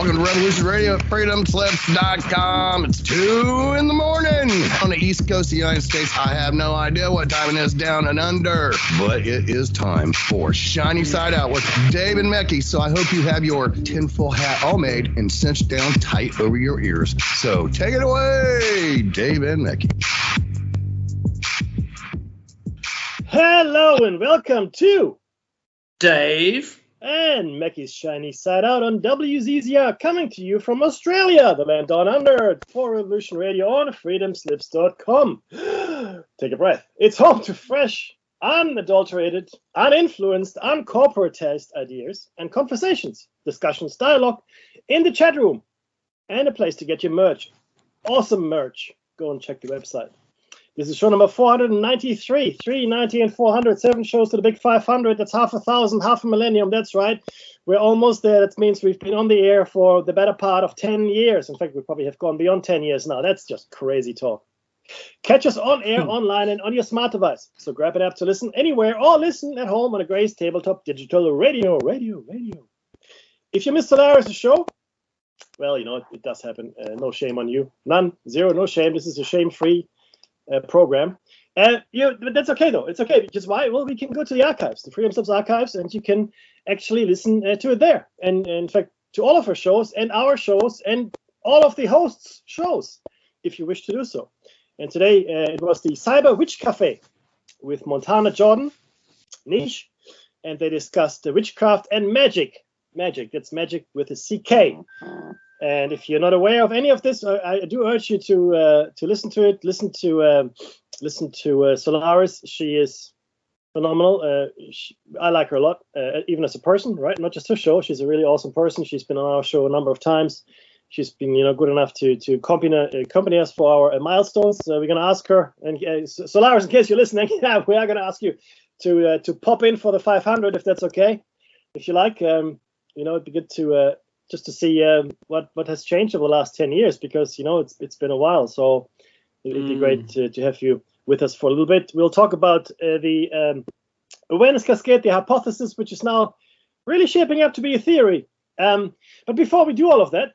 Welcome to Revolution Radio at freedomslips.com. It's 2 in the morning on the East Coast of the United States. I have no idea what time it is down and under, but it is time for Shiny Side Out with Dave and Mecky. So I hope you have your tinfoil hat all made and cinched down tight over your ears. So take it away, Dave and Mecky. Hello and welcome to Dave and Mecky's Shiny Side Out on WZZR, coming to you from Australia, the land down under, for Revolution Radio on freedomslips.com. Take a breath. It's home to fresh, unadulterated, uninfluenced, uncorporatized ideas and conversations, discussions, dialogue in the chat room, and a place to get your merch. Awesome merch. Go and check the website. This is show number 493, 390 and 400, 7 shows to the big 500. That's half a thousand, half a millennium. That's right. We're almost there. That means we've been on the air for the better part of 10 years. In fact, we probably have gone beyond 10 years now. That's just crazy talk. Catch us on air, online, and on your smart device. So grab an app to listen anywhere or listen at home on a Grace Tabletop Digital Radio. If you missed Solaris' show, well, you know, it does happen. No shame on you. None. Zero. No shame. This is a shame-free program. But that's okay though. It's okay because why? Well, we can go to the archives, the Freedom Slips archives, and you can actually listen to it there. And in fact, to all of our shows and our shows and all of the hosts' shows, if you wish to do so. And today it was the Cyber Witch Cafe with Montana Jordan, Niche, and they discussed witchcraft and magic. Magic. That's magic with a CK. And if you're not aware of any of this, I do urge you to listen to it. Listen to Solaris. She is phenomenal. I like her a lot, even as a person, right? Not just her show. She's a really awesome person. She's been on our show a number of times. She's been, good enough to accompany us for our milestones. So we're gonna ask her, and Solaris, in case you're listening, we are gonna ask you to pop in for the 500 if that's okay, if you like. It'd be good to. Just to see what has changed over the last 10 years, because it's been a while, so it'd be great to have you with us for a little bit. We'll talk about the awareness cascade, the hypothesis, which is now really shaping up to be a theory. But before we do all of that,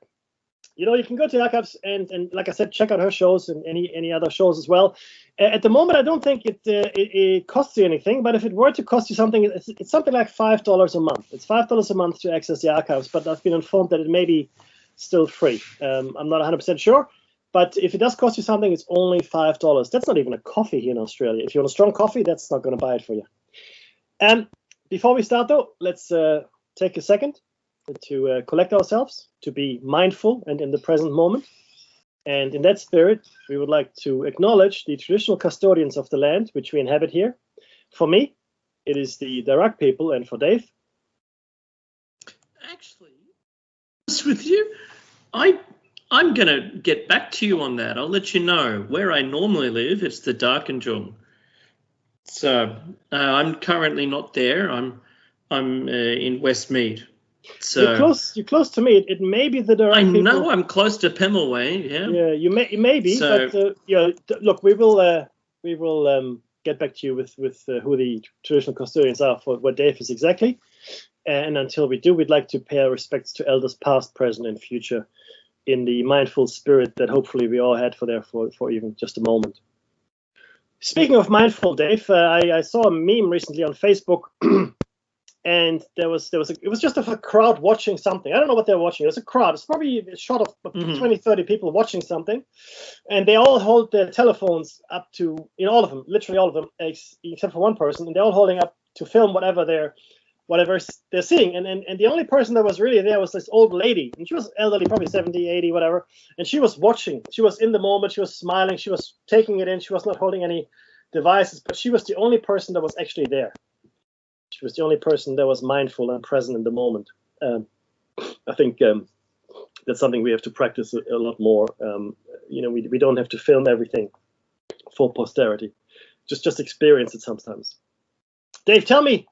you can go to the archives and like I said, check out her shows and any other shows as well. At the moment, I don't think it costs you anything, but if it were to cost you something, it's something like $5 a month. It's $5 a month to access the archives, but I've been informed that it may be still free. I'm not 100% sure, but if it does cost you something, it's only $5. That's not even a coffee here in Australia. If you want a strong coffee, that's not going to buy it for you. And before we start, though, let's take a second to collect ourselves, to be mindful and in the present moment. And in that spirit, we would like to acknowledge the traditional custodians of the land which we inhabit here. For me, it is the Darug people, and for Dave? Actually, with you, I'm going to get back to you on that. I'll let you know. Where I normally live, it's the Darkinjung. So I'm currently not there. I'm in Westmeath. So you're close to me. It may be the Darug people. I know I'm close to Pemulwuy. Yeah. Yeah, you may be. So, but look, we will get back to you with who the traditional custodians are for what Dave is exactly. And until we do, we'd like to pay our respects to elders past, present, and future, in the mindful spirit that hopefully we all had for even just a moment. Speaking of mindful, Dave, I saw a meme recently on Facebook. And it was just a crowd watching something. I don't know what they're watching. It was a crowd. It's probably a shot of 20, 30 people watching something. And they all hold their telephones up to, all of them, literally all of them, except for one person. And they're all holding up to film whatever they're seeing. And the only person that was really there was this old lady. And she was elderly, probably 70, 80, whatever. And she was watching. She was in the moment. She was smiling. She was taking it in. She was not holding any devices. But she was the only person that was actually there. She was the only person that was mindful and present in the moment. I think that's something we have to practice a lot more. We don't have to film everything for posterity. Just experience it sometimes. Dave, tell me.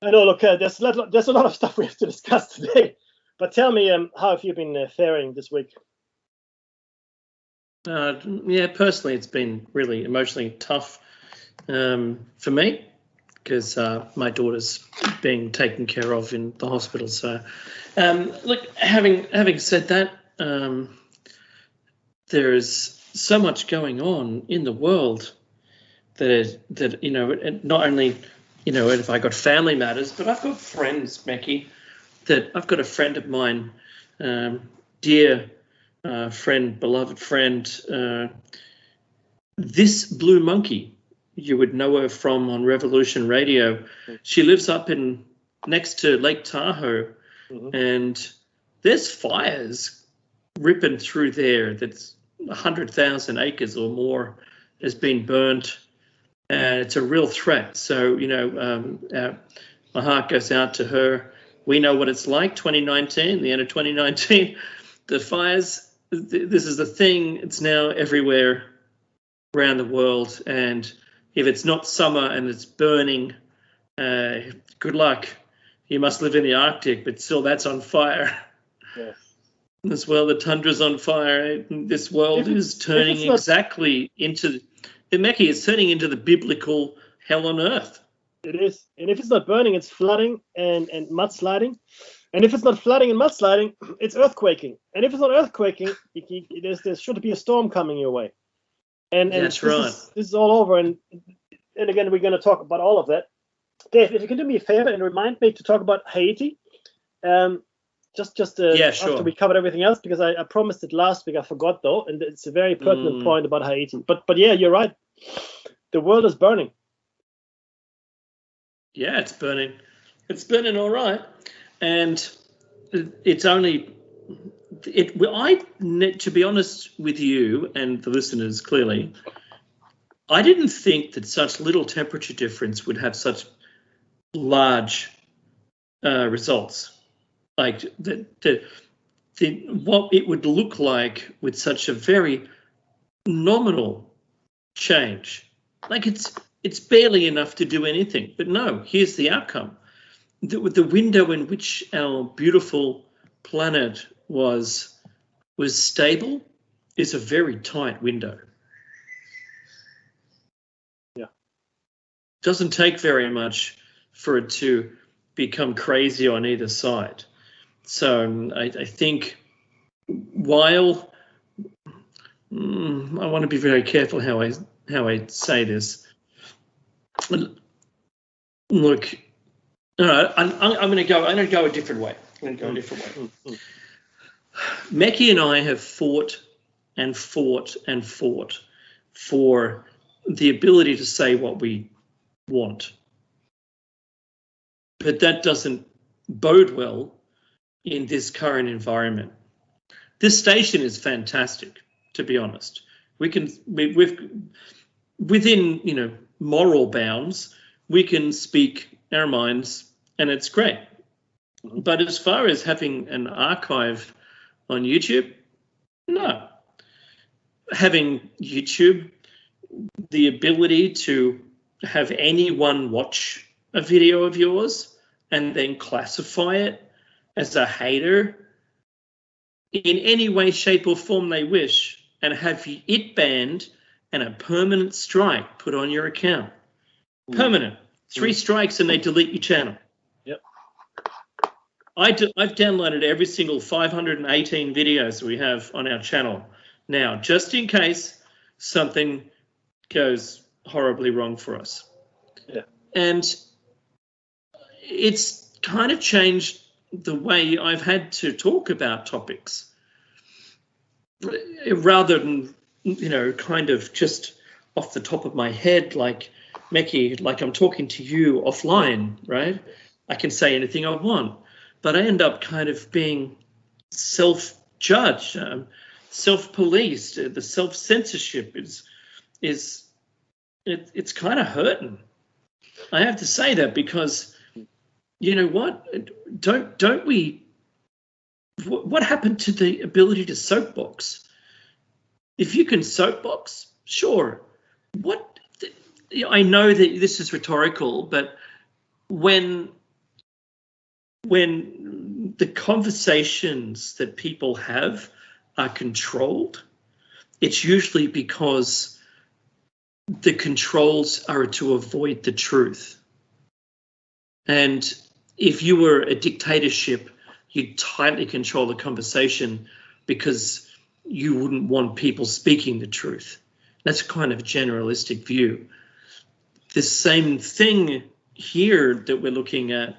I know, look, there's a lot of stuff we have to discuss today. But tell me, how have you been faring this week? Personally, it's been really emotionally tough for me. because my daughter's being taken care of in the hospital. So, look, having said that, there's so much going on in the world that not only if I got family matters, but I've got friends, Mackie. That I've got a friend of mine, dear friend, beloved friend, This Blue Monkey. You would know her from on Revolution Radio. She lives up next to Lake Tahoe, and there's fires ripping through there. That's 100,000 acres or more has been burnt, and it's a real threat. So my heart goes out to her. We know what it's like. 2019, the end of 2019, the fires. This is the thing. It's now everywhere around the world, and if it's not summer and it's burning, good luck. You must live in the Arctic, but still that's on fire. Yes. As well, the tundra's on fire. This world is turning exactly into, Mackie, it's turning into the biblical hell on earth. It is. And if it's not burning, it's flooding and mudsliding. And if it's not flooding and mudsliding, it's earthquaking. And if it's not earthquaking, there's sure to be a storm coming your way. And that's right. This is all over. And again, we're going to talk about all of that. Dave, if you can do me a favor and remind me to talk about Haiti, just after we covered everything else, because I promised it last week. I forgot though, and it's a very pertinent point about Haiti. But yeah, you're right. The world is burning. Yeah, it's burning. It's burning all right, and it's only. To be honest with you and the listeners, clearly, I didn't think that such little temperature difference would have such large results. Like what it would look like with such a very nominal change. Like it's barely enough to do anything. But no, here's the outcome. The window in which our beautiful planet was stable is a very tight window. Yeah. Doesn't take very much for it to become crazy on either side. So I think while I want to be very careful how I say this. Look, no, I'm going to go a different way. Mackie and I have fought and fought and fought for the ability to say what we want. But that doesn't bode well in this current environment. This station is fantastic, to be honest. We've within moral bounds, we can speak our minds, and it's great. But as far as having an archive on YouTube, no. Having YouTube, the ability to have anyone watch a video of yours and then classify it as a hater in any way, shape or form they wish, and have it banned and a permanent strike put on your account. Permanent. 3 strikes and they delete your channel. Yep. I've downloaded every single 518 videos we have on our channel now, just in case something goes horribly wrong for us. Yeah. And it's kind of changed the way I've had to talk about topics, rather than, kind of just off the top of my head, like Mackie, like I'm talking to you offline, right? I can say anything I want, but I end up kind of being self-judged, self-policed. The self-censorship is kind of hurting. I have to say that because, you know what? Don't we? What happened to the ability to soapbox? If you can soapbox, sure. I know that this is rhetorical, but when the conversations that people have are controlled, it's usually because the controls are to avoid the truth. And if you were a dictatorship, you'd tightly control the conversation because you wouldn't want people speaking the truth. That's kind of a generalistic view. The same thing here that we're looking at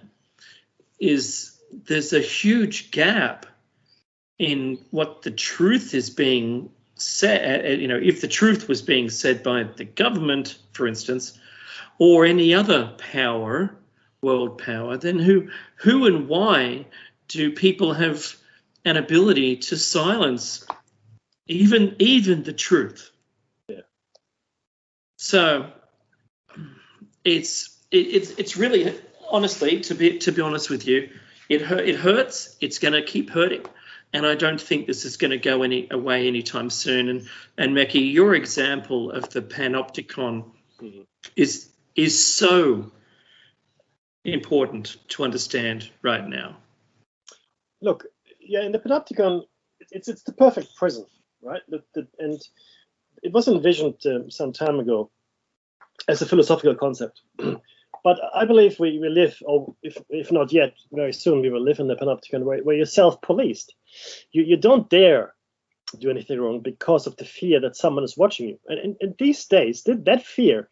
is there's a huge gap in what the truth is being said. You know, if the truth was being said by the government, for instance, or any other power, world power, then who and why do people have an ability to silence even the truth? Yeah. So it's really, honestly, to be honest with you, it hurts. It's going to keep hurting, and I don't think this is going to go away anytime soon. And Meki, your example of the Panopticon is so important to understand right now. Look, yeah, in the Panopticon, it's the perfect prison, right? And it was envisioned some time ago as a philosophical concept. But I believe we live, or if not yet, very soon we will live in the Panopticon where you're self-policed. You don't dare do anything wrong because of the fear that someone is watching you. And these days, that fear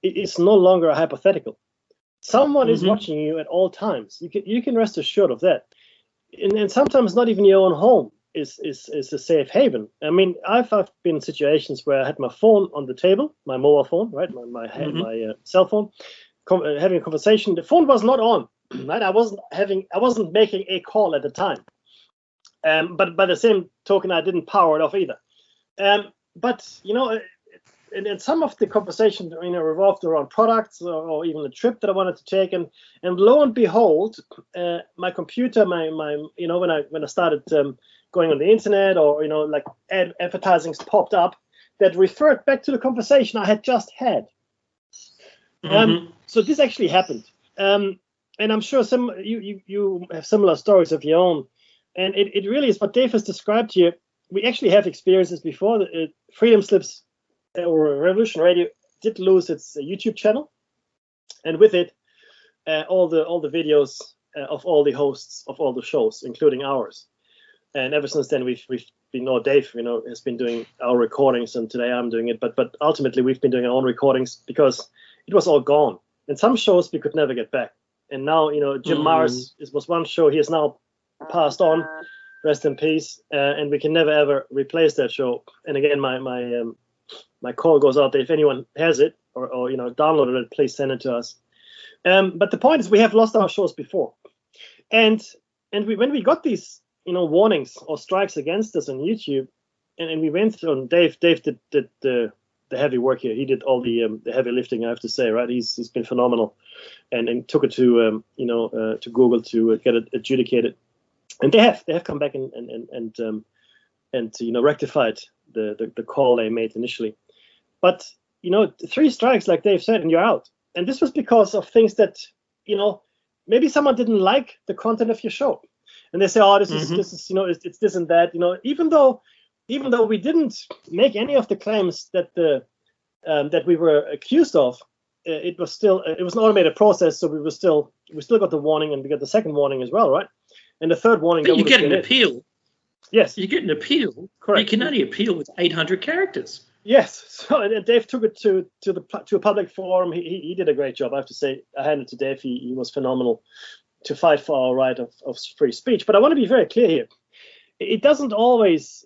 is no longer a hypothetical. Someone is watching you at all times. You can rest assured of that. And sometimes not even your own home is a safe haven. I mean, I've been in situations where I had my phone on the table, my mobile phone, right, my cell phone, having a conversation. The phone was not on, right? I wasn't making a call at the time. But by the same token, I didn't power it off either. But you know, and some of the conversation, you know, revolved around products or even a trip that I wanted to take, and lo and behold, my computer, my you know, when I started going on the internet, or you know, like advertisings popped up that referred back to the conversation I had just had. So this actually happened, and I'm sure you have similar stories of your own, and it really is what Dave has described here. We actually have experiences before. Freedom Slips or Revolution Radio did lose its YouTube channel, and with it, all the videos of all the hosts of all the shows, including ours. And ever since then, we've been, or Dave, you know, has been doing our recordings, and today I'm doing it. But ultimately, we've been doing our own recordings because it was all gone. And some shows we could never get back. And now, you know, Jim Mars was one show. He has now passed on, rest in peace. And we can never ever replace that show. And again, my call goes out there. If anyone has it or you know, downloaded it, please send it to us. But the point is, we have lost our shows before, and when we got these, you know, warnings or strikes against us on YouTube, and we went through. And Dave did the heavy work here. He did all the heavy lifting, I have to say, right? He's been phenomenal, and took it to to Google to get it adjudicated, and they have come back and you know, rectified the call they made initially. But you know, 3 strikes, like Dave said, and you're out. And this was because of things that, you know, maybe someone didn't like the content of your show, and they say, oh, this is you know, it's this and that, you know, even though we didn't make any of the claims that that we were accused of, it was an automated process, so we still got the warning, and we got the second warning as well, right? And the third warning. But you get an appeal. Yes, you get an appeal. Correct. You can only appeal with 800 characters. Yes. So and Dave took it to a public forum. He did a great job, I have to say. I hand it to Dave. He was phenomenal to fight for our right of free speech. But I want to be very clear here. It's not always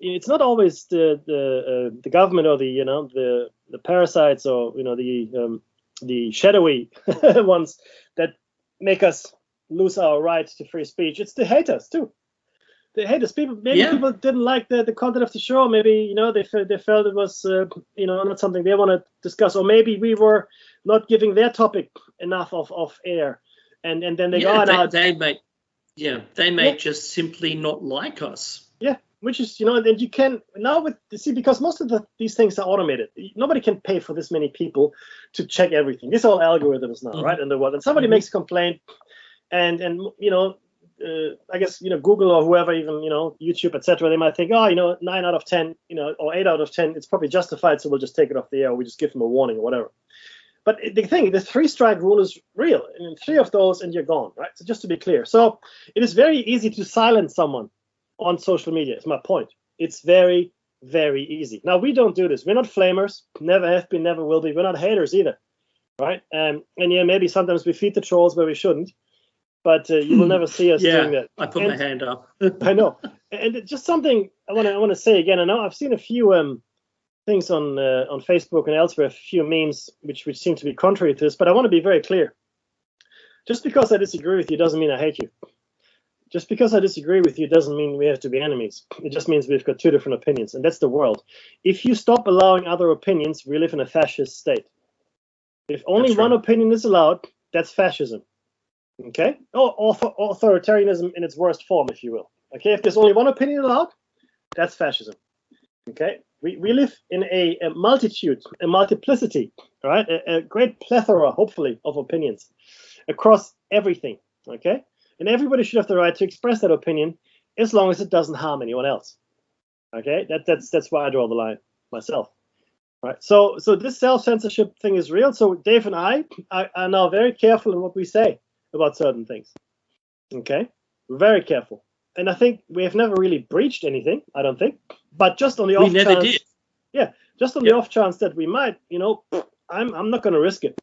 the government or the parasites, or you know, the shadowy ones that make us lose our right to free speech. It's the haters too. The haters, people people didn't like the content of the show. Maybe, you know, they felt it was you know, not something they want to discuss, or maybe we were not giving their topic enough of air, and then they may just simply not like us. Yeah, which is, you know, and you can now because most of these things are automated. Nobody can pay for this many people to check everything. These are all algorithms now, right? In the world, and somebody makes a complaint, and you know. I guess, you know, Google or whoever, even, you know, YouTube, etc., they might think, oh, you know, 9 out of 10, you know, or 8 out of 10, it's probably justified, so we'll just take it off the air, or we just give them a warning or whatever. But the thing, the 3-strike rule is real. And 3 of those and you're gone, right? So just to be clear. So it is very easy to silence someone on social media, is my point. It's very, very easy. Now, we don't do this. We're not flamers, never have been, never will be. We're not haters either, right? And yeah, maybe sometimes we feed the trolls where we shouldn't, but you will never see us doing that. I put my hand up. I know. And just something I want to say again. I know I've seen a few things on Facebook and elsewhere, a few memes which seem to be contrary to this, but I want to be very clear. Just because I disagree with you doesn't mean I hate you. Just because I disagree with you doesn't mean we have to be enemies. It just means we've got 2 different opinions, and that's the world. If you stop allowing other opinions, we live in a fascist state. If only one opinion is allowed, that's fascism. Okay? Or authoritarianism in its worst form, if you will. Okay? If there's only one opinion allowed, that's fascism. Okay? We live in a multitude, a multiplicity, right? A great plethora, hopefully, of opinions across everything. Okay? And everybody should have the right to express that opinion as long as it doesn't harm anyone else. Okay? That's why I draw the line myself. Right? So this self-censorship thing is real. So Dave and I are now very careful in what we say about certain things. Okay? We're very careful. And I think we have never really breached anything, I don't think. But just on the off chance. We never did. Yeah, just on the off chance that we might, I'm not going to risk it.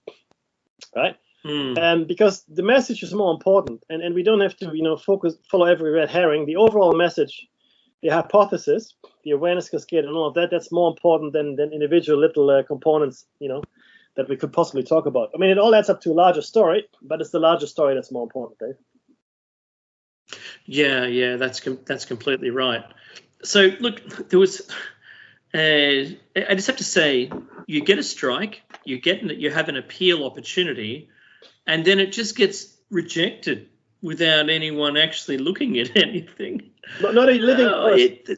Right? Because the message is more important, and we don't have to, follow every red herring. The overall message, the hypothesis, the awareness cascade, and all of that's more important than individual little components, that we could possibly talk about. I mean, it all adds up to a larger story, but it's the larger story that's more important, Dave. Yeah, that's completely right. So look, there was. I just have to say, you get a strike, you have an appeal opportunity. And then it just gets rejected without anyone actually looking at anything. Not a living person.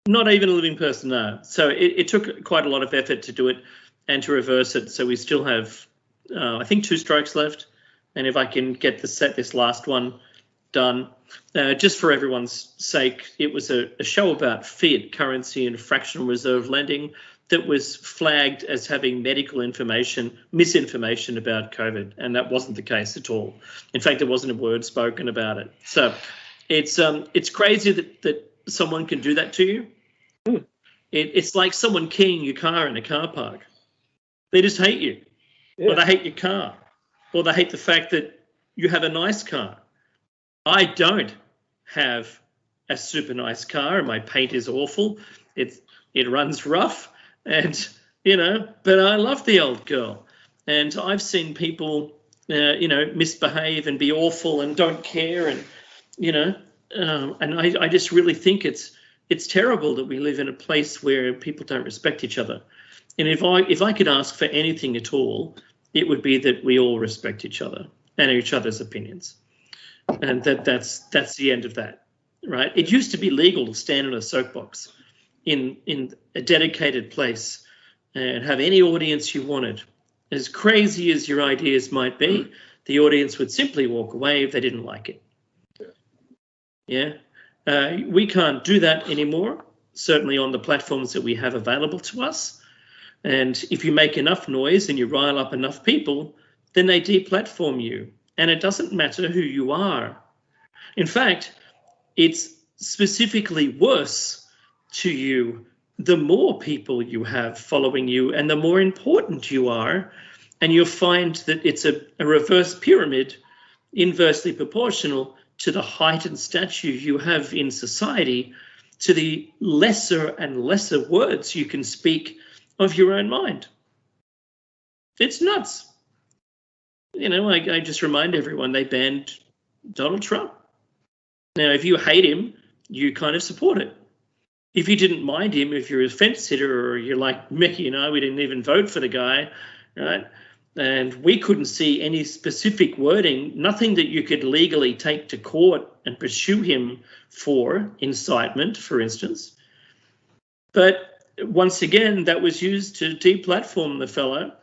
Not even a living person, no. So it took quite a lot of effort to do it and to reverse it. So we still have, I think, 2 strikes left. And if I can get this last one done, just for everyone's sake, it was a show about fiat currency and fractional reserve lending that was flagged as having misinformation about COVID, and that wasn't the case at all. In fact, there wasn't a word spoken about it. So it's crazy that someone can do that to you. It's like someone keying your car in a car park. They just hate you, or they hate your car, or they hate the fact that you have a nice car. I don't have a super nice car, and my paint is awful. It runs rough. And, but I love the old girl. And I've seen people, misbehave and be awful and don't care. And, and I just really think it's terrible that we live in a place where people don't respect each other. And if I could ask for anything at all, it would be that we all respect each other and each other's opinions. And that's the end of that, right? It used to be legal to stand on a soapbox in a dedicated place and have any audience you wanted. As crazy as your ideas might be, the audience would simply walk away if they didn't like it. Yeah. We can't do that anymore, certainly on the platforms that we have available to us. And if you make enough noise and you rile up enough people, then they deplatform you. And it doesn't matter who you are. In fact, it's specifically worse to you the more people you have following you and the more important you are. And you'll find that it's a reverse pyramid, inversely proportional to the height and stature you have in society, to the lesser and lesser words you can speak of your own mind. It's nuts. I just remind everyone they banned Donald Trump. Now, if you hate him, you kind of support it. If you didn't mind him, if you're a fence sitter or you're like Mickey and I, we didn't even vote for the guy, right? And we couldn't see any specific wording, nothing that you could legally take to court and pursue him for incitement, for instance. But once again, that was used to deplatform the fellow,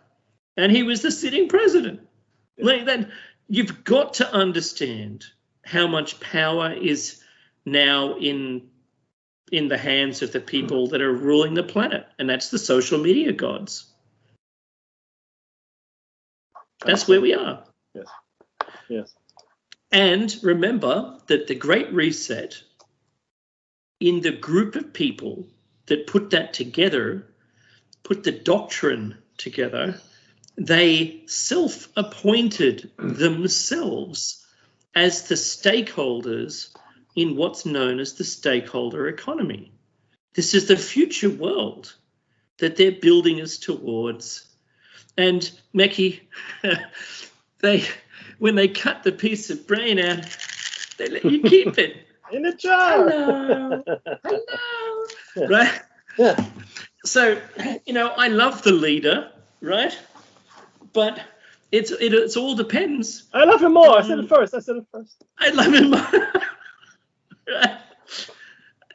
and he was the sitting president. Like, you've got to understand how much power is now in the hands of the people that are ruling the planet, and that's the social media gods. That's where we are. Yes. Yes. And remember that the Great Reset, in the group of people that put that together, put the doctrine together, they self-appointed themselves as the stakeholders in what's known as the stakeholder economy. This is the future world that they're building us towards. And Mackie, when they cut the piece of brain out, they let you keep it. In the jar. Hello. Hello. Yeah. Right? Yeah. So, I love the leader, right? But it all depends. I love him more. I said it first. I love him more. Right?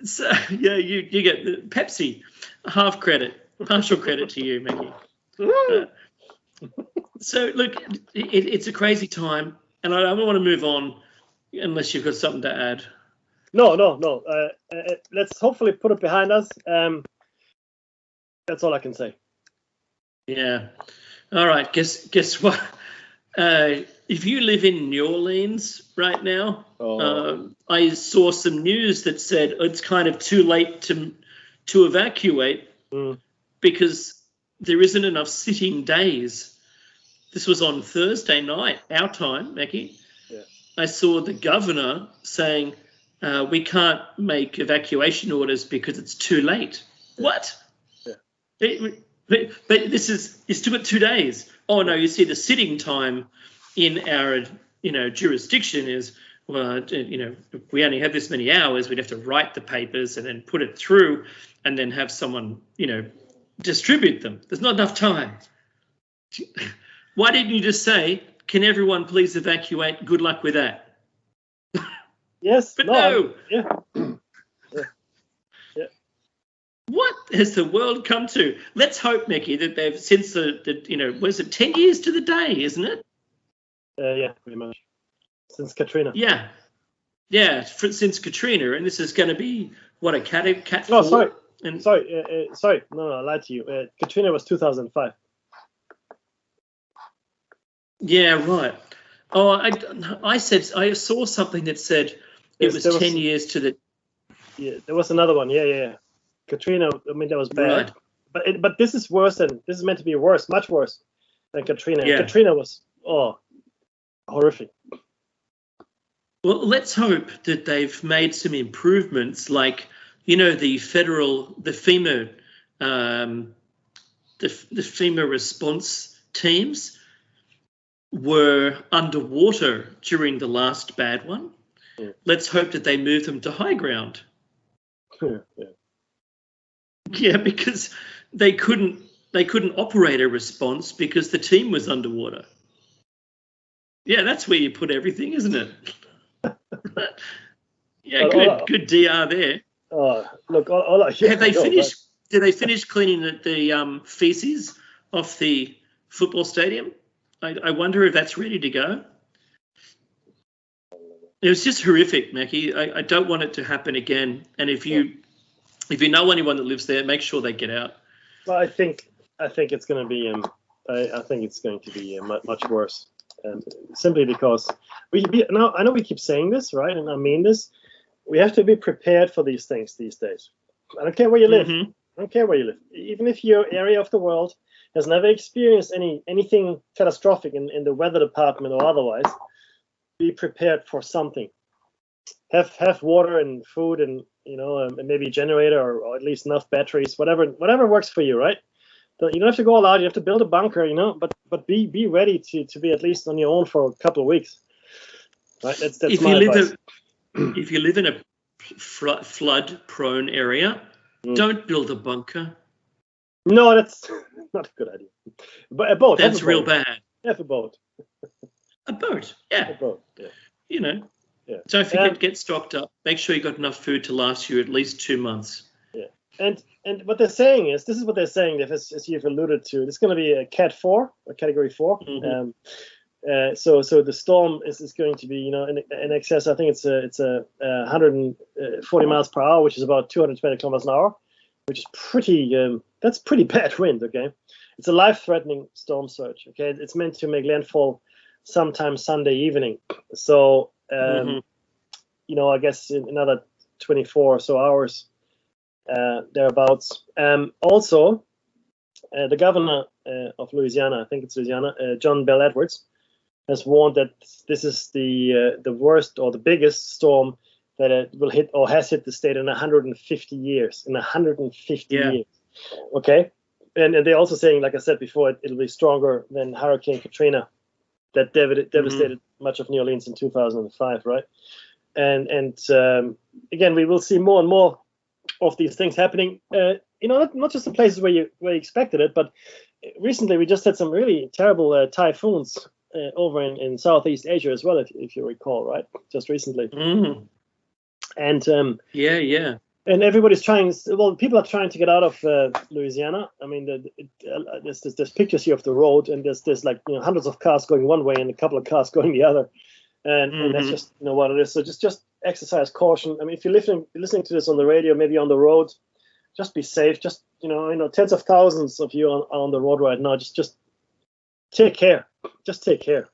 So, yeah, you get the Pepsi, half credit, partial credit to you, Mickey. So, look, it's a crazy time, and I don't want to move on unless you've got something to add. No. Let's hopefully put it behind us. That's all I can say. Yeah. All right. Guess what? If you live in New Orleans right now, I saw some news that said it's kind of too late to evacuate because there isn't enough sitting days. This was on Thursday night, our time, Mackie. Yeah. I saw the governor saying we can't make evacuation orders because it's too late. Yeah. What? Yeah. But you still got 2 days. Oh no, you see the sitting time in our jurisdiction is, well, if we only have this many hours, we'd have to write the papers and then put it through and then have someone, distribute them. There's not enough time. Why didn't you just say, can everyone please evacuate? Good luck with that. Yes. But no. Yeah. What has the world come to? Let's hope, Mickey, that they've since was it 10 years to the day, isn't it? Yeah, pretty much. Since Katrina. Yeah. Since Katrina, and this is going to be what, a cat. Oh, sorry. Sorry. No, I lied to you. Katrina was 2005. Yeah, right. Oh, I saw something that said it was 10 years to the. Yeah, there was another one. Yeah. Katrina, I mean, that was bad. Right. But this is worse this is meant to be worse, much worse than Katrina. Yeah. Katrina was horrific. Well, let's hope that they've made some improvements, like the FEMA, the FEMA response teams were underwater during the last bad one. Yeah. Let's hope that they move them to high ground. Yeah, because they couldn't operate a response because the team was underwater. Yeah, that's where you put everything, isn't it? Yeah, good DR there. Look, have they finished? Did they finish cleaning the feces off the football stadium? I wonder if that's ready to go. It was just horrific, Mackie. I don't want it to happen again. And if you know anyone that lives there, make sure they get out. Well, I think it's going to be I think it's going to be much worse, simply because now I know we keep saying this, right? And I mean this. We have to be prepared for these things these days. I don't care where you live. Mm-hmm. I don't care where you live. Even if your area of the world has never experienced anything catastrophic in the weather department or otherwise, be prepared for something. Have water and food and maybe a generator or at least enough batteries, whatever works for you, right? You don't have to go all out. You have to build a bunker, but be ready to be at least on your own for a couple of weeks, right? That's my advice. If you live in a flood-prone area, don't build a bunker. No, that's not a good idea. But a boat. That's real bad. Have a boat. A boat, yeah. A boat, yeah. Yeah. Don't forget, get stocked up. Make sure you got enough food to last you at least 2 months. Yeah, and what they're saying is, this is what they're saying, as you've alluded to, it's going to be a Cat 4, a Category 4. Mm-hmm. So the storm is going to be, in excess. I think it's 140 miles per hour, which is about 220 kilometers an hour, which is pretty. That's pretty bad wind. Okay, it's a life-threatening storm surge. Okay, it's meant to make landfall sometime Sunday evening. So I guess in another 24 or so hours, thereabouts. Also, the governor of Louisiana, I think it's Louisiana, John Bell Edwards, has warned that this is the worst or the biggest storm that it will hit or has hit the state in 150 years. In 150 years. Okay, and they're also saying, like I said before, it'll be stronger than Hurricane Katrina that devastated much of New Orleans in 2005, right? And again, we will see more and more of these things happening. Not just the places where you expected it, but recently we just had some really terrible typhoons over in Southeast Asia as well, if you recall, right? Just recently. And and everybody's trying. Well, people are trying to get out of Louisiana. I mean, there's pictures here of the road, and there's like hundreds of cars going one way and a couple of cars going the other, and that's just what it is. So just exercise caution. I mean, if you're listening to this on the radio, maybe on the road, just be safe. Just tens of thousands of you are on the road right now. Just take care. Just take care.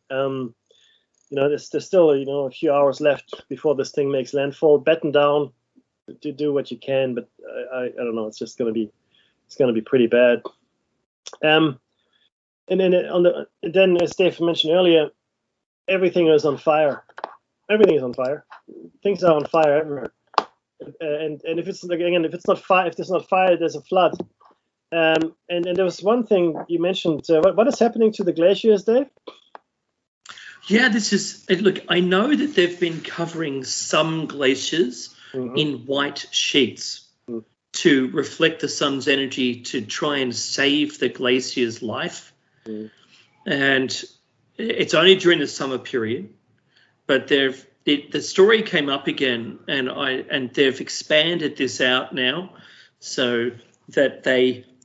There's still a few hours left before this thing makes landfall. Batten down, to do what you can, but I don't know. It's just gonna be pretty bad. And then as Dave mentioned earlier, everything is on fire. Everything is on fire. Things are on fire everywhere. And if there's not fire, there's a flood. And there was one thing you mentioned. What is happening to the glaciers, Dave? Yeah, look, I know that they've been covering some glaciers in white sheets to reflect the sun's energy to try and save the glacier's life. And it's only during the summer period, but the story came up again, and they've expanded this out now so that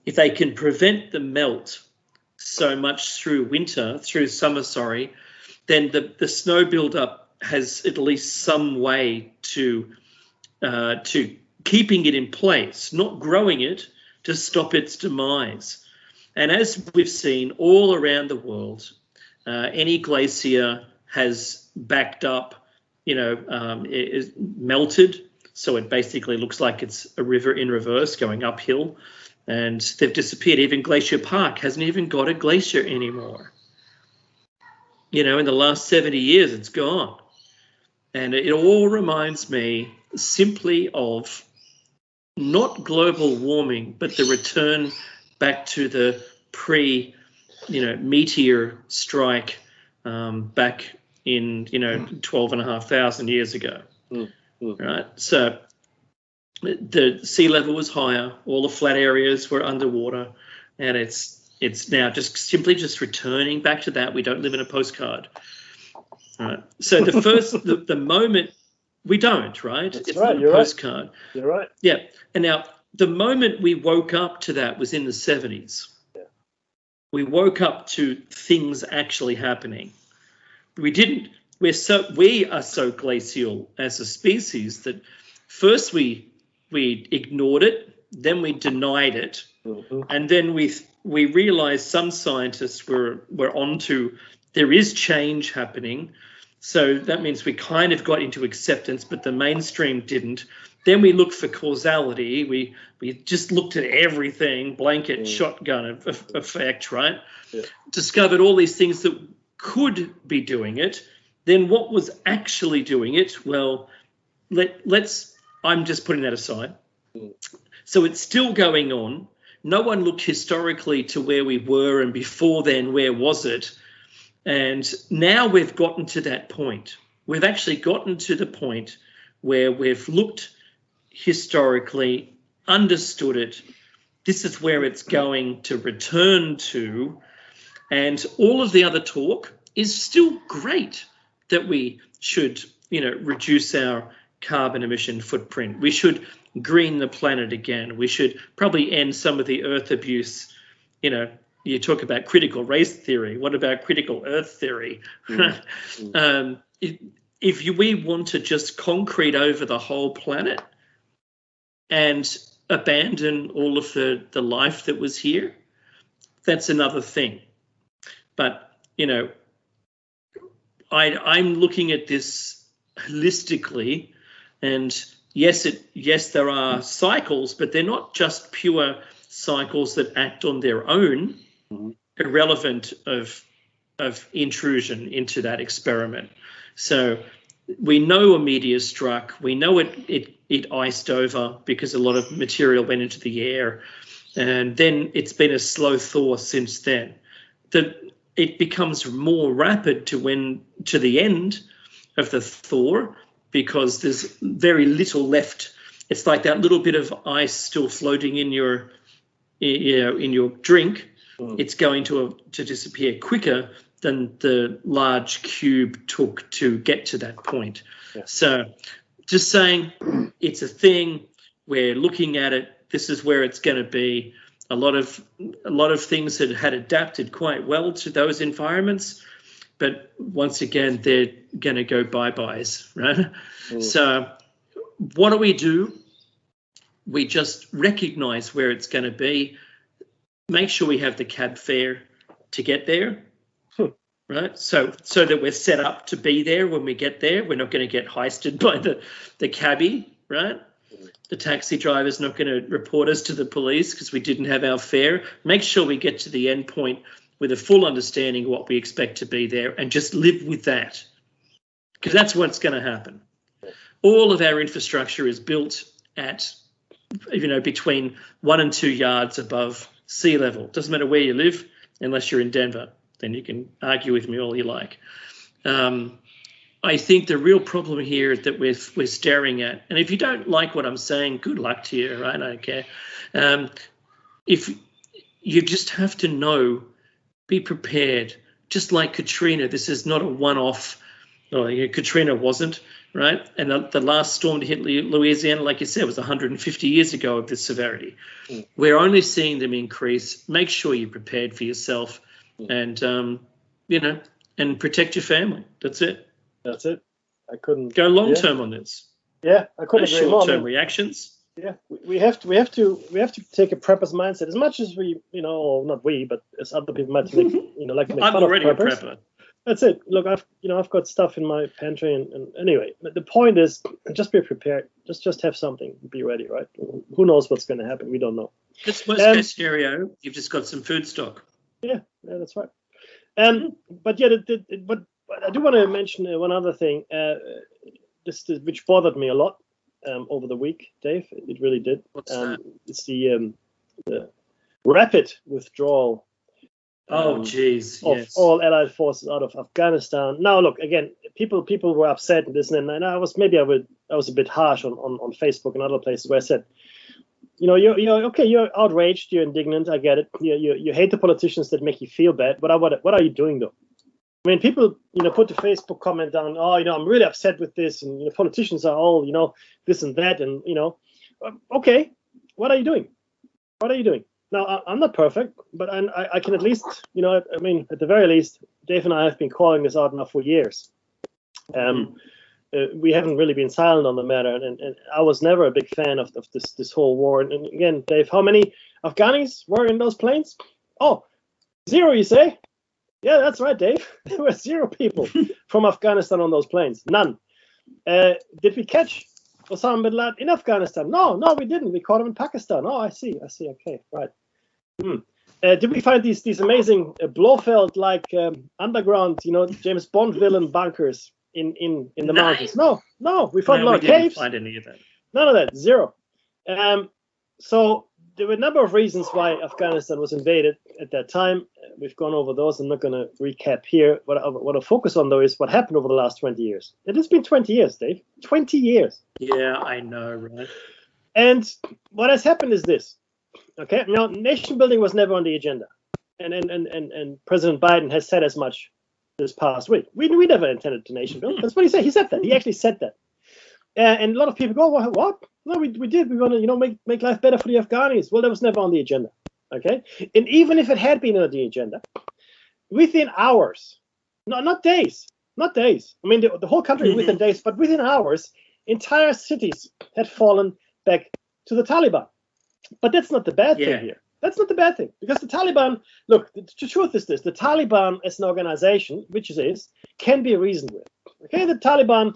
if they can prevent the melt so much through summer, then the snow buildup has at least some way to keeping it in place, not growing it to stop its demise. And as we've seen all around the world, any glacier has backed up, it is melted, so it basically looks like it's a river in reverse going uphill, and they've disappeared. Even Glacier Park hasn't even got a glacier anymore. In the last 70 years, it's gone. And it all reminds me simply of not global warming, but the return back to the meteor strike back in, 12,500 years ago. Right? So the sea level was higher, all the flat areas were underwater, and it's now just returning back to that. We don't live in a postcard. Right. So the moment we don't, right? That's it's right. not a postcard. Right. You're right. Yeah. And now the moment we woke up to that was in the 70s. Yeah. We woke up to things actually happening. We are so glacial as a species that first we ignored it, then we denied it, and then we realized some scientists were onto there is change happening. So that means we kind of got into acceptance, but the mainstream didn't. Then we looked for causality. We just looked at everything, blanket shotgun effect, right? Yeah. Discovered all these things that could be doing it. Then what was actually doing it? Well, I'm just putting that aside. So it's still going on. No one looked historically to where we were, and before then, where was it? And now we've gotten to that point. We've actually gotten to the point where we've looked historically, understood it. This is where it's going to return to. And all of the other talk is still great, that we should, reduce our carbon emission footprint. We should green the planet again. We should probably end some of the earth abuse. You talk about critical race theory. What about critical earth theory? We want to just concrete over the whole planet and abandon all of the life that was here, that's another thing. But, I'm looking at this holistically, and yes, there are cycles, but they're not just pure cycles that act on their own, irrelevant of intrusion into that experiment. So we know a meteor struck. We know it iced over because a lot of material went into the air, and then it's been a slow thaw since then. It becomes more rapid to the end of the thaw because there's very little left. It's like that little bit of ice still floating in your drink. It's going to disappear quicker than the large cube took to get to that point. Yeah. So just saying, it's a thing. We're looking at it. This is where it's going to be. A lot of things that had adapted quite well to those environments, but once again, they're going to go bye-byes, right? So what do? We just recognize where it's going to be, make sure we have the cab fare to get there, right? So that we're set up to be there when we get there. We're not going to get heisted by the cabbie, right? The taxi driver's not going to report us to the police because we didn't have our fare. Make sure we get to the end point with a full understanding of what we expect to be there and just live with that, because that's what's going to happen. All of our infrastructure is built at, between 1 and 2 yards above sea level. Doesn't matter where you live, unless you're in Denver. Then you can argue with me all you like. I think the real problem here that we're staring at, and if you don't like what I'm saying, good luck to you, right? I don't care. If you just have to know, be prepared. Just like Katrina, this is not a one-off. Katrina wasn't, right? And the last storm to hit Louisiana, like you said, was 150 years ago of this severity. We're only seeing them increase. Make sure you're prepared for yourself, and and protect your family. That's it. That's it. I couldn't go long term on this. Yeah, I couldn't agree more. Short-term reactions. Yeah, we have to take a prepper's mindset as much as we, not we, but as other people might make, like to make I'm fun already of preppers. A prepper. That's it. Look, I've got stuff in my pantry, and anyway, the point is just be prepared. Just have something. Be ready, right? Who knows what's going to happen? We don't know. It's worst case scenario. You've just got some food stock. Yeah, that's right. But I do want to mention one other thing, which bothered me a lot over the week, Dave. It really did. What's that? It's the rapid withdrawal. Yes. Of all Allied forces out of Afghanistan. Now, look, again, people were upset and this, and I was a bit harsh on Facebook and other places where I said, you're okay, you're outraged, you're indignant, I get it. You hate the politicians that make you feel bad, but what are you doing though? I mean, people, put the Facebook comment down, I'm really upset with this, and politicians are all, this and that, and okay, what are you doing? Now, I'm not perfect, but I can at least, at the very least, Dave and I have been calling this out now for years. We haven't really been silent on the matter, and I was never a big fan of this whole war. And again, Dave, how many Afghanis were in those planes? Oh, 0, you say? Yeah, that's right, Dave. There were 0 people from Afghanistan on those planes. None. Did we catch Osama bin Laden in Afghanistan? No, we didn't. We caught him in Pakistan. Oh, I see. Okay, right. Did we find these amazing Blofeld-like underground, James Bond villain bunkers in the mountains? No. We found a lot of caves. Didn't find any of that. None of that. 0. So there were a number of reasons why Afghanistan was invaded at that time. We've gone over those. I'm not going to recap here. What I want to focus on, though, is what happened over the last 20 years. It has been 20 years, Dave. 20 years. Yeah, I know, right? And what has happened is this. Okay, now nation building was never on the agenda, and President Biden has said as much this past week. We never intended to nation build. That's what he said. He said that. He actually said that. And a lot of people go, well, what? No, we did. We want to, make life better for the Afghanis. Well, that was never on the agenda. Okay, and even if it had been on the agenda, within hours, not days. I mean, the whole country within days, but within hours, entire cities had fallen back to the Taliban. But that's not the bad thing here. That's not the bad thing, because the Taliban, look, the truth is this: the Taliban as an organization, which it is, can be reasoned with. Okay, the Taliban,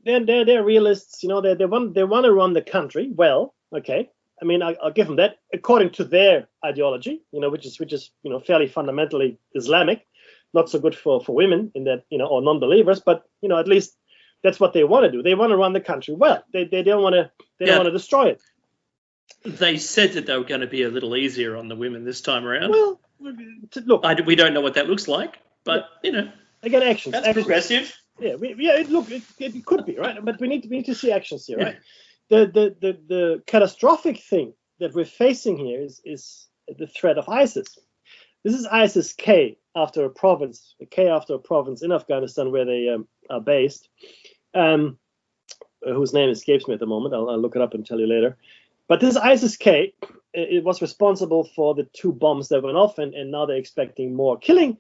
they're realists. They want to run the country well. Okay, I mean, I'll give them that according to their ideology. Which is fairly fundamentally Islamic, not so good for women in that or non-believers, but at least that's what they want to do. They want to run the country well. They don't want to destroy it. They said that they were going to be a little easier on the women this time around. Well, look, we don't know what that looks like, but again, actions. That's progressive. Yeah, it could be, right, but we need to see actions here, right? The catastrophic thing that we're facing here is the threat of ISIS. This is ISIS-K after a province in Afghanistan where they are based, whose name escapes me at the moment. I'll look it up and tell you later. But this ISIS-K, it was responsible for the 2 bombs that went off, and now they're expecting more. Killing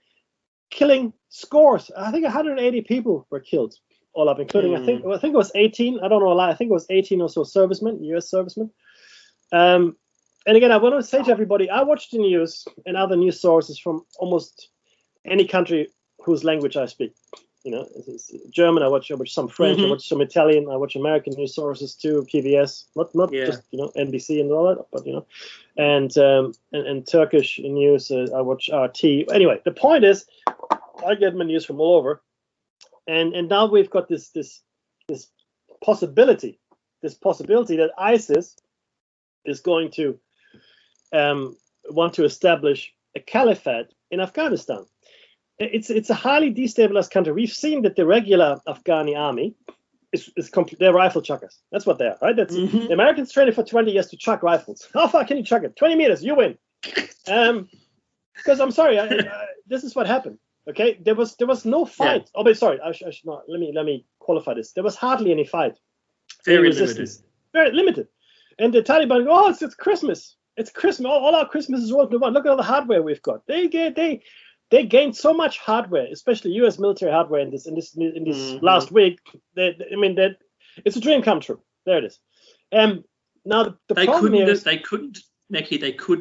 scores. I think 180 people were killed, all up, including I think it was 18. I don't know a lot. I think it was 18 or so servicemen, U.S. servicemen. And again, I want to say to everybody, I watch the news and other news sources from almost any country whose language I speak. It's German. I watch some French. I watch some Italian. I watch American news sources too, PBS, not just NBC and all that, but and Turkish news. I watch RT. Anyway, the point is, I get my news from all over, and now we've got this possibility that ISIS is going to want to establish a caliphate in Afghanistan. It's a highly destabilized country. We've seen that the regular Afghani army is complete. They're rifle chuckers. That's what they are, right? The Americans trained for 20 years to chuck rifles. How far can you chuck it? 20 meters, you win. Because I'm sorry, this is what happened. Okay, there was no fight. Yeah. Oh, but sorry, I should not. Let me qualify this. There was hardly any fight. Very limited. Very limited. And the Taliban go, it's Christmas. It's Christmas. All our Christmases rolled into one. Look at all the hardware we've got. They gained so much hardware, especially U.S. military hardware in this last week. It's a dream come true. There it is. Now the problem is they could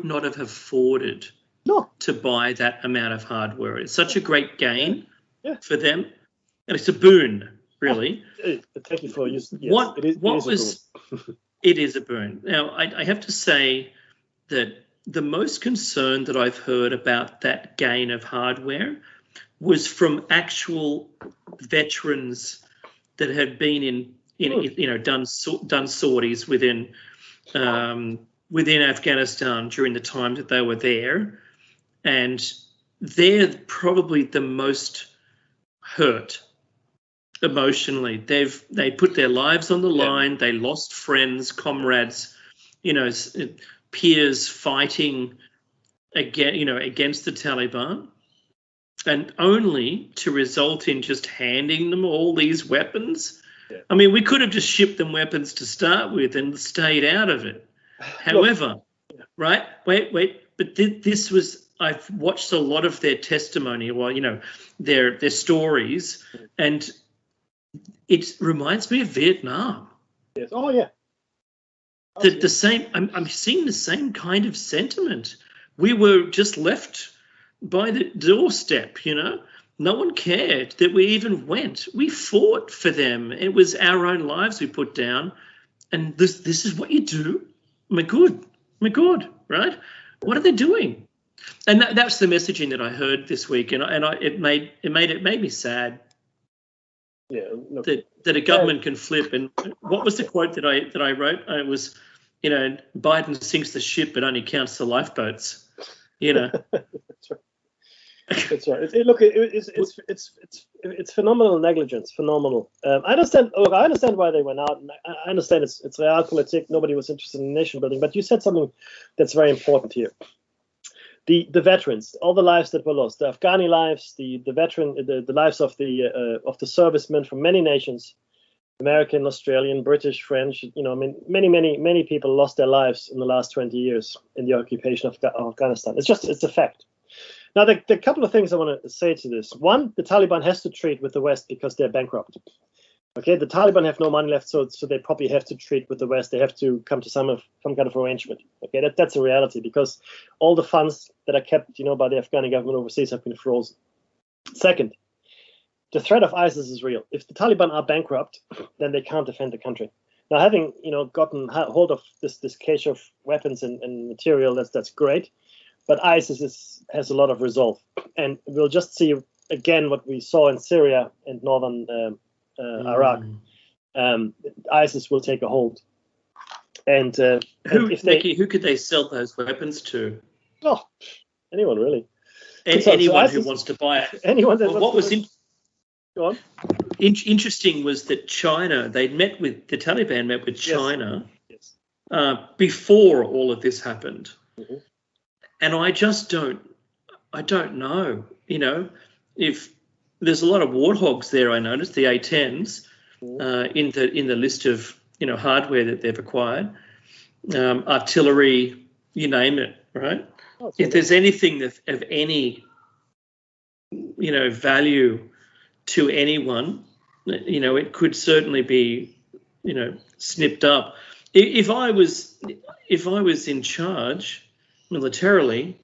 not have afforded to buy that amount of hardware. It's such a great gain for them, and it's a boon, really. Thank you for using. Yes, it is a boon. Now I have to say that the most concern that I've heard about that gain of hardware was from actual veterans that had been done sorties within Afghanistan during the time that they were there, and they're probably the most hurt emotionally. They put their lives on the line. They lost friends, comrades, peers fighting against the Taliban, and only to result in just handing them all these weapons. Yeah. I mean, we could have just shipped them weapons to start with and stayed out of it. However, right? Wait. But this was, I've watched a lot of their testimony, their stories, and it reminds me of Vietnam. Yes. Oh, yeah. The same. I'm seeing the same kind of sentiment. We were just left by the doorstep. No one cared that we even went. We fought for them. It was our own lives we put down, and this is what you do. My God, right? What are they doing? And that's the messaging that I heard this week, and it made me sad. Yeah, look, that a government can flip. And what was the quote that I wrote? It was, Biden sinks the ship but only counts the lifeboats. That's right. That's right. It's phenomenal negligence. Phenomenal. I understand. Look, I understand why they went out, and I understand it's realpolitik. Nobody was interested in nation building. But you said something that's very important here. The veterans, all the lives that were lost, the Afghani lives, the lives of the servicemen from many nations, American, Australian, British, French. Many people lost their lives in the last 20 years in the occupation of Afghanistan. It's a fact. Now, there are a couple of things I want to say to this. One, the Taliban has to trade with the West because they're bankrupt. Okay, the Taliban have no money left, so they probably have to trade with the West. They have to come to some kind of arrangement. Okay, that's a reality because all the funds that are kept, by the Afghani government overseas have been frozen. Second, the threat of ISIS is real. If the Taliban are bankrupt, then they can't defend the country. Now, having gotten hold of this cache of weapons and material, that's great, but ISIS has a lot of resolve, and we'll just see again what we saw in Syria and northern Iraq. ISIS will take a hold, and who could they sell those weapons to? Oh, anyone really. Anyone who wants to buy it. Anyone that what was Go on. Interesting was that the Taliban met with China yes. Before all of this happened, mm-hmm. and I don't know. If there's a lot of warthogs there, I noticed the A-10s in the list of hardware that they've acquired, artillery, you name it, right? Oh, if there's anything of any value to anyone, it could certainly be snipped up. If I was in charge militarily,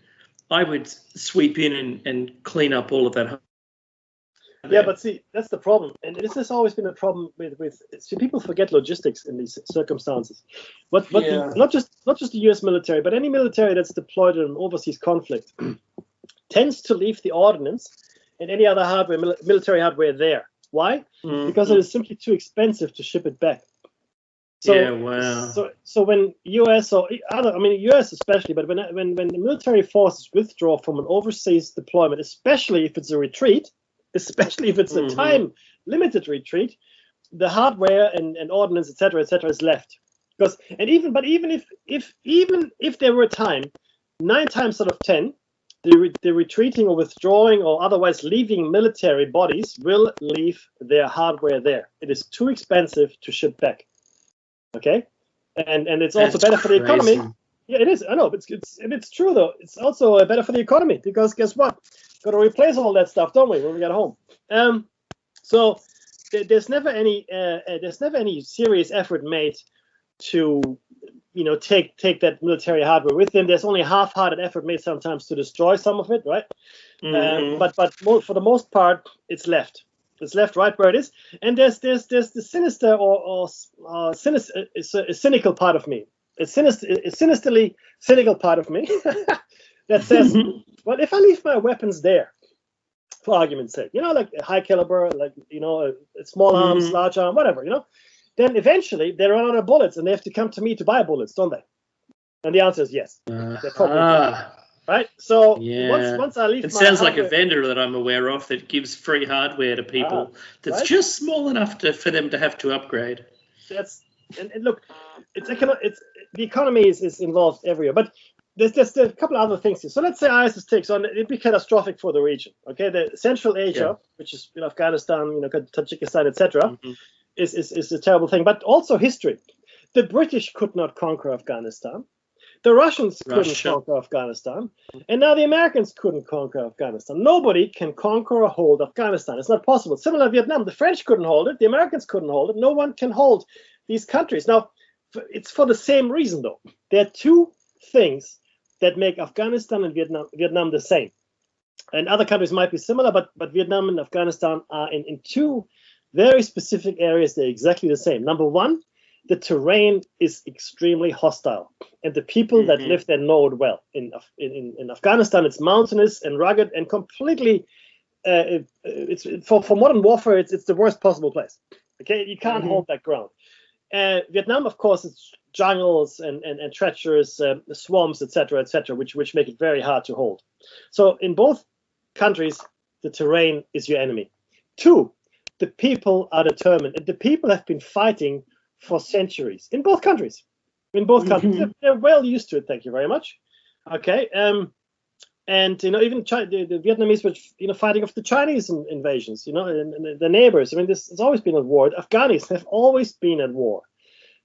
I would sweep in and clean up all of that. Yeah, but see, that's the problem, and this has always been a problem with people forget logistics in these circumstances. Not just the U.S. military, but any military that's deployed in an overseas conflict tends to leave the ordnance and any other hardware, military hardware there. Why? Mm-hmm. Because it is simply too expensive to ship it back. So, yeah, wow. So when U.S. or other, U.S. especially, but when the military forces withdraw from an overseas deployment, especially if it's a retreat, especially if it's a time-limited retreat, the hardware and ordnance, etc., is left. Even if there were a time, 9 times out of 10, the retreating or withdrawing or otherwise leaving military bodies will leave their hardware there. It is too expensive to ship back. Okay, and it's also better for the economy. Yeah, it is. I know, it's true though. It's also better for the economy because guess what? Got to replace all that stuff, don't we, when we get home? So there's never any serious effort made to take that military hardware with them. There's only a half-hearted effort made sometimes to destroy some of it, right? Mm-hmm. But for the most part, it's left. It's left right where it is. And there's the sinister or cynical part of me. A sinisterly cynical part of me that says, well, if I leave my weapons there, for argument's sake, like high caliber, small arms, large arm, whatever, then eventually they run out of bullets and they have to come to me to buy bullets, don't they? And the answer is yes. They probably do. Right? So once I leave it sounds like a vendor that I'm aware of that gives free hardware to people that's just small enough for them to have to upgrade. And look, the economy is involved everywhere. But there's a couple of other things here. So let's say ISIS takes on, it'd be catastrophic for the region. Okay, the Central Asia, which is Afghanistan, Tajikistan, etc., is a terrible thing. But also history. The British could not conquer Afghanistan. The Russians couldn't conquer Afghanistan. And now the Americans couldn't conquer Afghanistan. Nobody can conquer or hold Afghanistan. It's not possible. Similar to Vietnam, the French couldn't hold it. The Americans couldn't hold it. No one can hold these countries. Now, it's for the same reason, though. There are two things that make Afghanistan and Vietnam the same. And other countries might be similar, but Vietnam and Afghanistan are in two very specific areas. They're exactly the same. Number one, the terrain is extremely hostile, and the people that live there know it well. In Afghanistan, it's mountainous and rugged and completely. It's for modern warfare, it's the worst possible place. Okay, you can't hold that ground. Vietnam, of course, it's jungles and treacherous swamps, etc., which make it very hard to hold. So in both countries, the terrain is your enemy. Two, the people are determined, and the people have been fighting for centuries in both countries. They're well used to it. Thank you very much. Okay, and even the Vietnamese were fighting off the Chinese invasions. And the neighbors. This has always been at war. The Afghans have always been at war.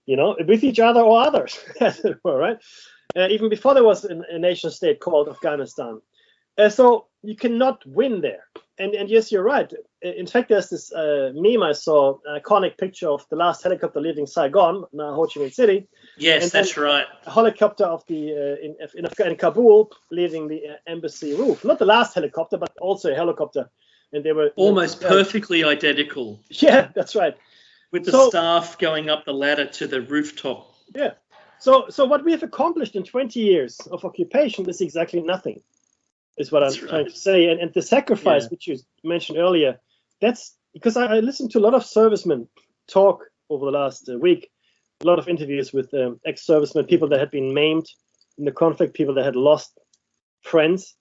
With each other or others, as it were, right? Even before there was a nation state called Afghanistan. So you cannot win there. And yes, you're right. In fact, there's this meme I saw, an iconic picture of the last helicopter leaving Saigon, now Ho Chi Minh City. Yes, that's right. A helicopter of the in Kabul leaving the embassy roof. Not the last helicopter, but also a helicopter. And they were almost perfectly identical. Yeah, that's right. With the staff going up the ladder to the rooftop. Yeah. So what we have accomplished in 20 years of occupation is exactly nothing. Is what I'm trying to say. And the sacrifice, which you mentioned earlier, that's because I listened to a lot of servicemen talk over the last week, a lot of interviews with ex-servicemen, people that had been maimed in the conflict, people that had lost friends,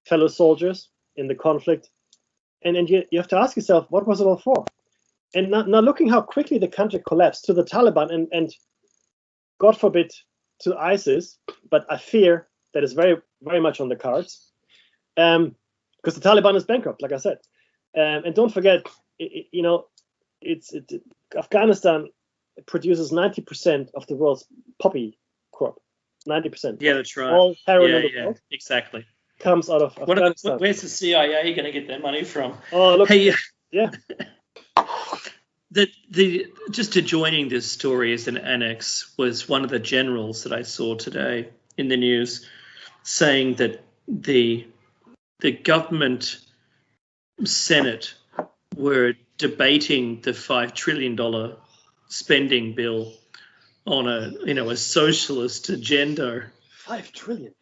fellow soldiers in the conflict. And you have to ask yourself, what was it all for? And now looking how quickly the country collapsed to the Taliban and God forbid to ISIS, but I fear that is very, very much on the cards. Because the Taliban is bankrupt, like I said, and don't forget, Afghanistan produces 90% of the world's poppy crop. 90%. Yeah, that's right. All heroin in the world exactly comes out of Afghanistan. Where's the CIA going to get their money from? Oh, look. Hey, yeah. The just adjoining this story as an annex was one of the generals that I saw today in the news saying that the government Senate were debating the $5 trillion spending bill on a socialist agenda. $5 trillion.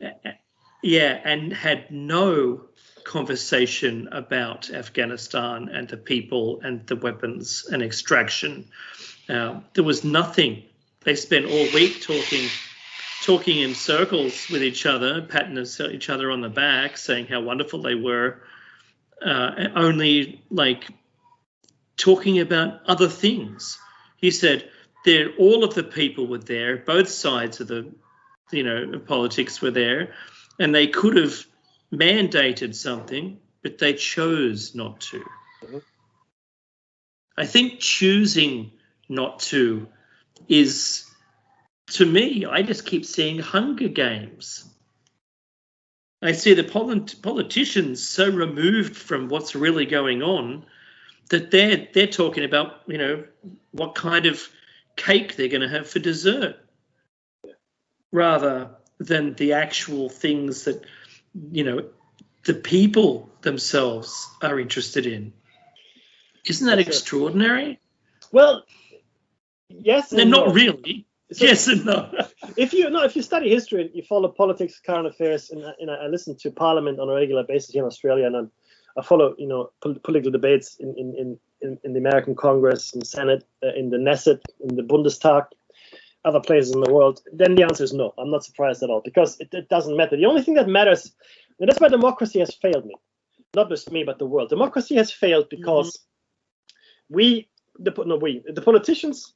Yeah, and had no conversation about Afghanistan and the people and the weapons and extraction. There was nothing. They spent all week talking in circles with each other, patting each other on the back, saying how wonderful they were, only like talking about other things. He said all of the people were there, both sides of the politics were there, and they could have mandated something, but they chose not to. Mm-hmm. I think choosing not to is, to me, I just keep seeing Hunger Games. I see the politicians so removed from what's really going on that they're talking about, what kind of cake they're going to have for dessert, rather than the actual things that, the people themselves are interested in. Isn't that extraordinary? Well, yes. And not really. So, yes and no. If you study history and you follow politics, current affairs, and I listen to Parliament on a regular basis here in Australia, and I follow political debates in the American Congress, in the Senate, in the Knesset, in the Bundestag, other places in the world, then the answer is no. I'm not surprised at all, because it doesn't matter. The only thing that matters, and that's why democracy has failed me, not just me, but the world. Democracy has failed because the politicians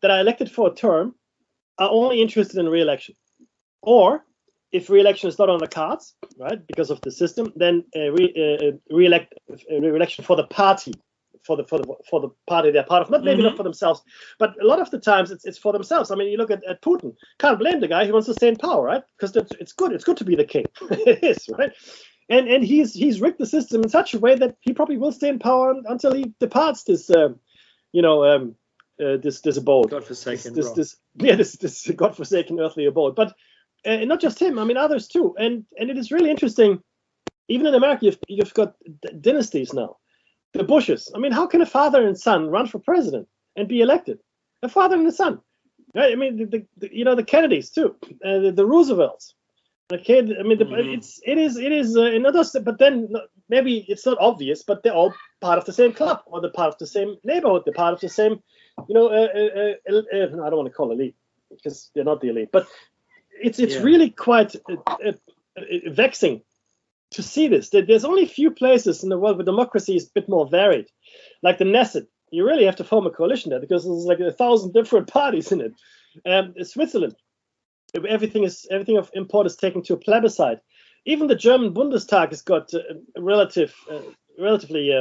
that are elected for a term are only interested in re-election, or if re-election is not on the cards, right, because of the system, then re-election for the party, for the party they're part of, not for themselves, but a lot of the times it's for themselves. I mean, you look at Putin, can't blame the guy. He wants to stay in power, right? Because it's good to be the king. It is, right? And he's rigged the system in such a way that he probably will stay in power until he departs this this abode, godforsaken, this godforsaken earthly abode. But not just him. I mean, others too. And it is really interesting. Even in America, you've got dynasties now. The Bushes. I mean, how can a father and son run for president and be elected? A father and a son. Right? I mean, the Kennedys too, the Roosevelts. Okay, I mean, it is another. But then maybe it's not obvious, but they're all part of the same club, or they're part of the same neighborhood. They're part of the same, I don't want to call elite because they're not the elite, but it's really quite vexing to see this. There's only a few places in the world where democracy is a bit more varied, like the Knesset. You really have to form a coalition there because there's like 1,000 different parties in it. Switzerland. Everything of import is taken to a plebiscite. Even the German Bundestag has got a relatively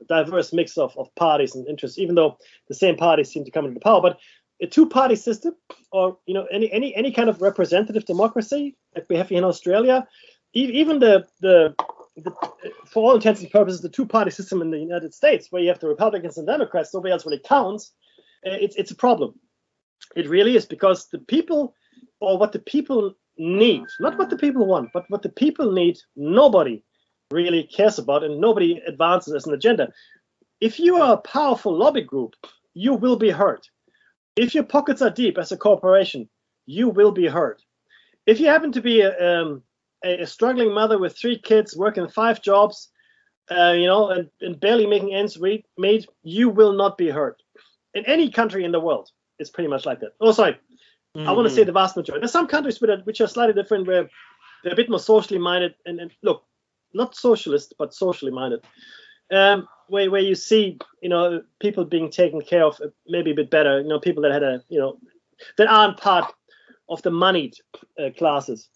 diverse mix of parties and interests, even though the same parties seem to come into power. But a two-party system, or any kind of representative democracy like we have here in Australia, even the for all intents and purposes, the two-party system in the United States, where you have the Republicans and Democrats, nobody else really counts. It's a problem. It really is, because the people, or what the people need, not what the people want, but what the people need, nobody really cares about, and nobody advances as an agenda. If you are a powerful lobby group, you will be hurt. If your pockets are deep as a corporation, you will be hurt. If you happen to be a struggling mother with 3 kids, working 5 jobs, and barely making ends meet, you will not be hurt. In any country in the world, it's pretty much like that. Oh, sorry. Mm-hmm. I want to say the vast majority. There's some countries which are slightly different, where they're a bit more socially minded, and look, not socialist, but socially minded, where you see, people being taken care of maybe a bit better, people that had that aren't part of the moneyed classes.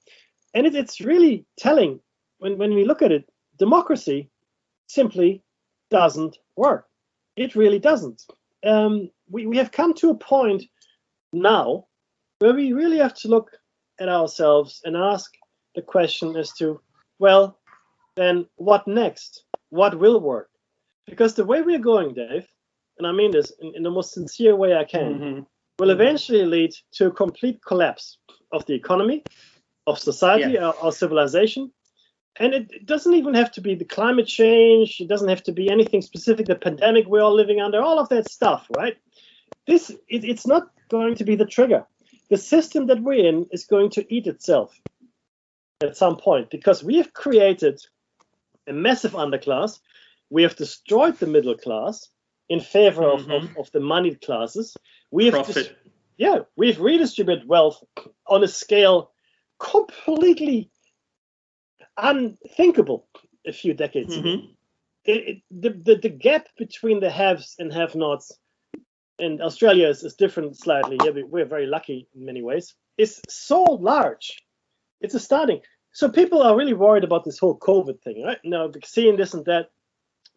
And it's really telling when we look at it. Democracy simply doesn't work. It really doesn't. We have come to a point now where we really have to look at ourselves and ask the question as to, well, then what next? What will work? Because the way we're going, Dave, and I mean this in the most sincere way I can, will eventually lead to a complete collapse of the economy, of society, our civilization. And it doesn't even have to be the climate change. It doesn't have to be anything specific, the pandemic we're all living under, all of that stuff, right? It's not going to be the trigger. The system that we're in is going to eat itself at some point, because we have created a massive underclass. We have destroyed the middle class in favor of the moneyed classes. We have we've redistributed wealth on a scale completely unthinkable a few decades ago. The gap between the haves and have-nots, and Australia is different slightly. Yeah, we're very lucky in many ways. Is so large. It's astounding. So people are really worried about this whole COVID thing, right? Now, seeing this and that.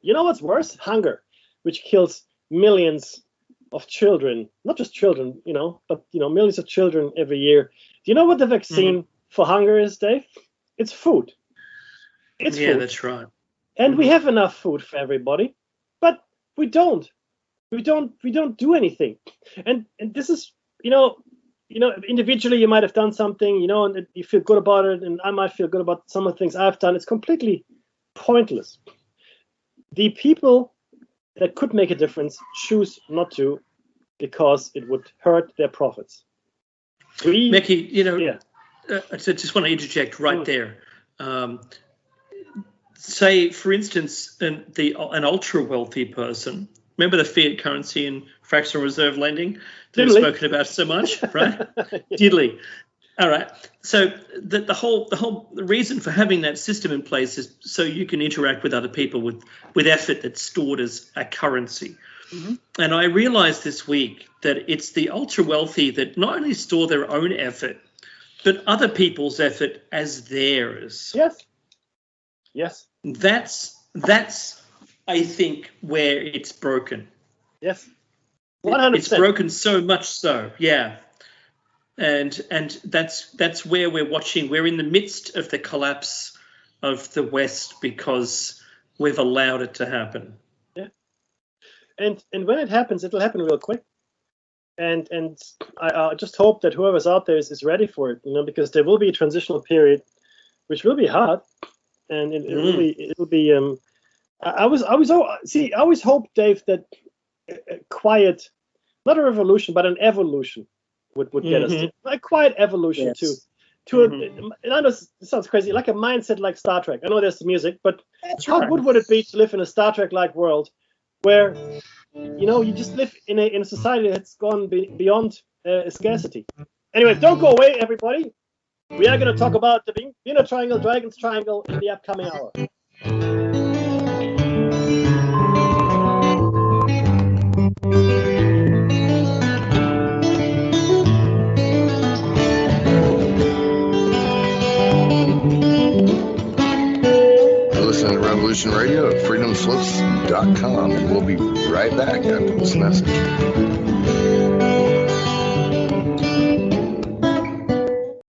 You know what's worse? Hunger, which kills millions of children. Not just children, but millions of children every year. Do you know what the vaccine for hunger is, Dave? It's food. It's food. That's right. And we have enough food for everybody, but we don't. We don't do anything. And this is, individually you might have done something, and you feel good about it, and I might feel good about some of the things I've done. It's completely pointless. The people that could make a difference choose not to, because it would hurt their profits. Mickey, I just want to interject right there. Say, for instance, an ultra-wealthy person. Remember the fiat currency and fractional reserve lending that we've spoken about so much, right? Diddly. All right. So the whole reason for having that system in place is so you can interact with other people with effort that's stored as a currency. And I realized this week that it's the ultra wealthy that not only store their own effort, but other people's effort as theirs. Yes. That's I think where it's broken. Yes. 100%. It's broken so much so. Yeah. And that's where we're watching. We're in the midst of the collapse of the West because we've allowed it to happen. Yeah. And when it happens, it'll happen real quick. And I just hope that whoever's out there is ready for it, because there will be a transitional period, which will be hard, and it'll be. I always hope, Dave, that a quiet, not a revolution, but an evolution would get us to a quiet evolution to and I know it sounds crazy, like a mindset like Star Trek. I know there's the music, but how good would it be to live in a Star Trek-like world where you just live in a society that's gone beyond scarcity. Anyway, don't go away, everybody. We are going to talk about the Bermuda Triangle, Dragon's Triangle in the upcoming hour. Listen to Revolution Radio at freedomslips.com, and we'll be right back after this message.